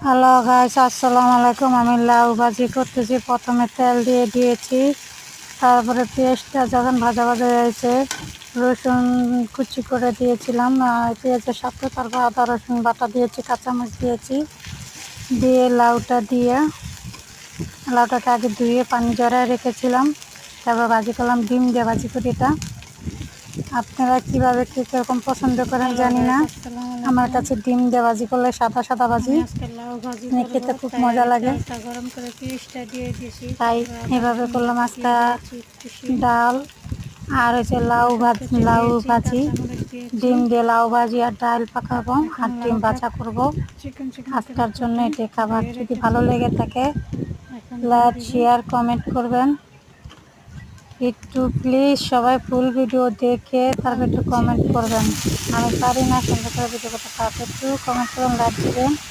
Hello guys, আসসালামু আলাইকুম। আমি লাউ ভাজি করতেছি। প্রথমে তেল দিয়ে দিয়েছি, তারপরে পেঁয়াজটা যখন ভাজা ভাজা হয়েছে রসুন কুচি করে দিয়েছিলাম, পেঁয়াজের সাথে তারপর আদা রসুন বাটা দিয়েছি, কাঁচামরিচ দিয়েছি, দিয়ে লাউটাকে আগে ধুয়ে পানি জড়ায় রেখেছিলাম, তারপর ভাজি করলাম। ডিম দিয়ে ভাজি করি এটা। আপনারা কীভাবে কীরকম পছন্দ করেন জানি না, আমার কাছে ডিম দিয়ে ভাজি করলে সাদা সাদা ভাজি খেতে খুব মজা লাগে, গরম করে পেঁয়াজটা দিয়ে দিয়েছি। তাই এভাবে করলাম। আজকে ডাল আর হচ্ছে লাউ ভাজি, ডিম দিয়ে লাউ ভাজি আর ডাল পাকাবো আর ডিম ভাজা করবো আজকের জন্য। এটা খাবার যদি ভালো লেগে থাকে লাইক শেয়ার কমেন্ট করবেন একটু প্লিজ। সবাই ফুল ভিডিও দেখে তারপর একটু কমেন্ট করবেন। আমি পারি না সুন্দর করে ভিডিও করতে, তারপর একটু কমেন্ট করুন, লাইক দেবেন।